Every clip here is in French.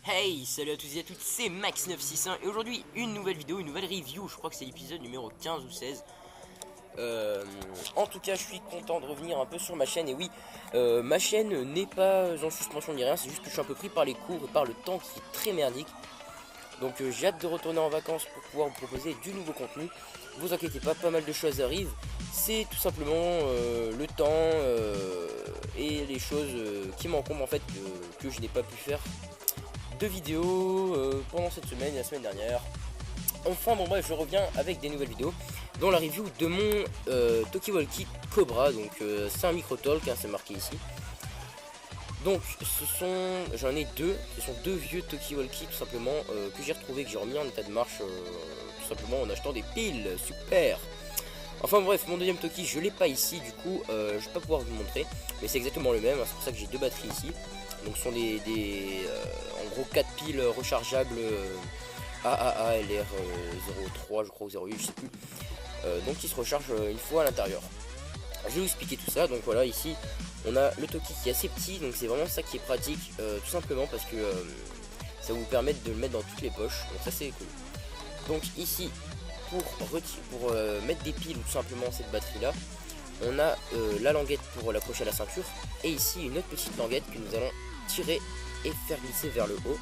Hey, salut à tous et à toutes, c'est Max961 et aujourd'hui une nouvelle vidéo, une nouvelle review. Je crois que c'est l'épisode numéro 15 ou 16. En tout cas, je suis content de revenir un peu sur ma chaîne. Et oui, ma chaîne n'est pas en suspension ni rien, c'est juste que je suis un peu pris par les cours et par le temps qui est très merdique. Donc j'ai hâte de retourner en vacances pour pouvoir vous proposer du nouveau contenu. Vous inquiétez pas, pas mal de choses arrivent. C'est tout simplement le temps et les choses qui m'encombrent en fait que je n'ai pas pu faire de vidéos pendant cette semaine et la semaine dernière. Enfin bon bref, je reviens avec des nouvelles vidéos dont la review de mon Talkie-Walkie Cobra. Donc c'est un micro-talk, hein, c'est marqué ici. Donc j'en ai deux, ce sont deux vieux Talkie-Walkie tout simplement que j'ai retrouvé, que j'ai remis en état de marche tout simplement en achetant des piles, super. Enfin bref, mon deuxième Talkie je l'ai pas ici, du coup je vais pas pouvoir vous le montrer, mais c'est exactement le même, hein, c'est pour ça que j'ai deux batteries ici. Donc ce sont en gros 4 piles rechargeables AAA LR03 je crois ou 08 je sais plus, donc qui se rechargent une fois à l'intérieur. Je vais vous expliquer tout ça. Donc voilà, ici on a le Talkie qui est assez petit, donc c'est vraiment ça qui est pratique, tout simplement parce que ça vous permet de le mettre dans toutes les poches, donc ça c'est cool. Donc ici pour mettre des piles ou tout simplement cette batterie là, on a la languette pour l'accrocher à la ceinture, et ici une autre petite languette que nous allons tirer et faire glisser vers le haut.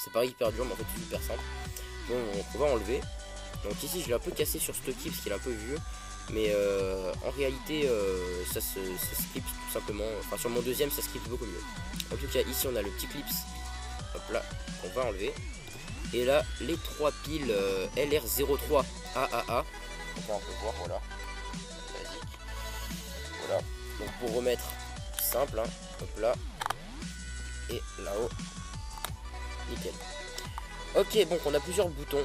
C'est pareil, hyper dur mais en fait c'est super simple. Donc on va enlever. Donc ici je l'ai un peu cassé sur ce Talkie parce qu'il est un peu vieux, mais en réalité ça se clipse tout simplement. Enfin sur mon deuxième ça se clipse beaucoup mieux. En tout cas ici on a le petit clips, hop là, on va enlever. Et là les trois piles LR03 AAA. Donc là on peut voir, voilà. Voilà, donc pour remettre, simple, hein, hop là, et là-haut, nickel. Ok, donc on a plusieurs boutons.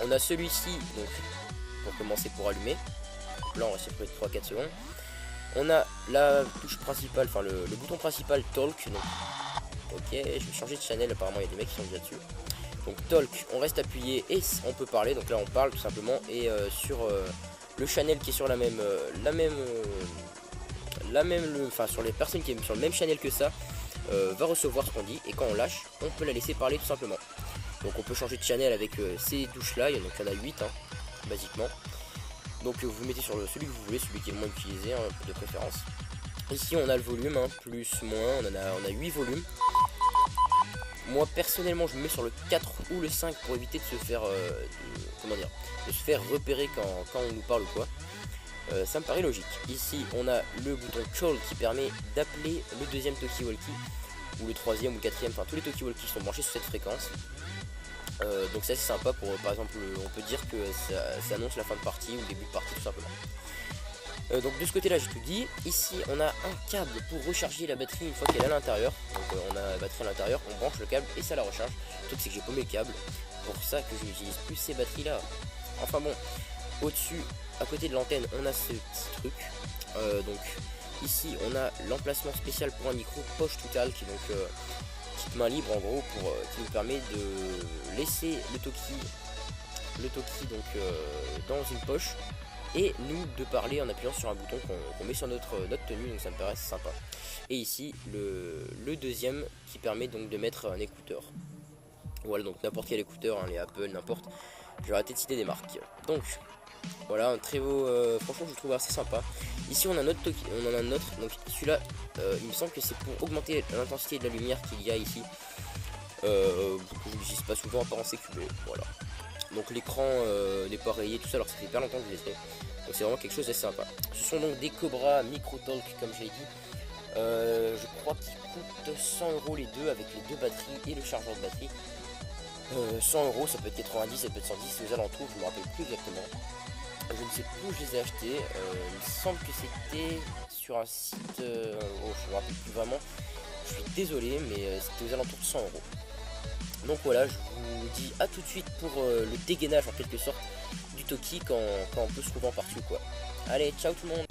On a celui-ci, donc pour commencer, pour allumer. Donc là on va essayer de 3-4 secondes. On a la touche principale, enfin le bouton principal Talk. Donc, ok, je vais changer de channel, apparemment il y a des mecs qui sont déjà dessus. Donc Talk, on reste appuyé et on peut parler. Donc là on parle tout simplement, et sur le channel qui est sur enfin sur les personnes qui sont sur le même channel que ça, va recevoir ce qu'on dit, et quand on lâche on peut la laisser parler tout simplement. Donc on peut changer de channel avec ces touches là, donc il y en a 8 hein, basiquement. Donc vous mettez sur celui que vous voulez, celui qui est le moins utilisé hein, de préférence. Ici on a le volume, hein, plus, moins, on a 8 volumes. Moi personnellement je me mets sur le 4 ou le 5 pour éviter de se faire de se faire repérer quand on nous parle ou quoi. Ça me paraît logique. Ici on a le bouton Call qui permet d'appeler le deuxième Talkie-Walkie, ou le troisième ou le quatrième, enfin tous les Talkie-Walkie sont branchés sur cette fréquence. Donc ça c'est sympa pour, par exemple, on peut dire que ça annonce la fin de partie ou le début de partie tout simplement. Donc de ce côté là j'ai tout dit. Ici on a un câble pour recharger la batterie une fois qu'elle est à l'intérieur. Donc on a la batterie à l'intérieur, on branche le câble et ça la recharge. Le truc c'est que j'ai paumé le câble, pour ça que je n'utilise plus ces batteries là. Enfin bon, au-dessus, à côté de l'antenne, on a ce petit truc. Donc ici on a l'emplacement spécial pour un micro poche totale, qui est donc petite main libre en gros, qui nous permet de laisser le Talkie donc dans une poche, et nous de parler en appuyant sur un bouton qu'on met sur notre tenue. Donc ça me paraît sympa. Et ici le deuxième qui permet donc de mettre un écouteur. Voilà, donc n'importe quel écouteur, hein, les Apple, n'importe. Je vais arrêter de citer des marques. Donc voilà, un très beau, franchement je le trouve assez sympa. Ici on a notre Talkie, on en a un autre, donc celui-là il me semble que c'est pour augmenter l'intensité de la lumière qu'il y a ici. Je ne l'utilise pas souvent à part en CQB, voilà. Donc l'écran n'est pas rayé, tout ça, alors que ça fait hyper longtemps que je l'ai fait. Donc c'est vraiment quelque chose d'assez sympa. Ce sont donc des Cobra Micro Talk comme je l'ai dit. Je crois qu'ils coûtent 100 € les deux, avec les deux batteries et le chargeur de batterie. 100 €, ça peut être 90, ça peut être 110, c'est aux alentours, je me rappelle plus exactement. Je ne sais plus où je les ai achetés. Il me semble que c'était sur un site, je me rappelle plus vraiment. Je suis désolé, mais c'était aux alentours de 100 €. Donc voilà, je vous dis à tout de suite pour le dégainage en quelque sorte du Talkie quand on peut se trouver en partie ou quoi. Allez, ciao tout le monde.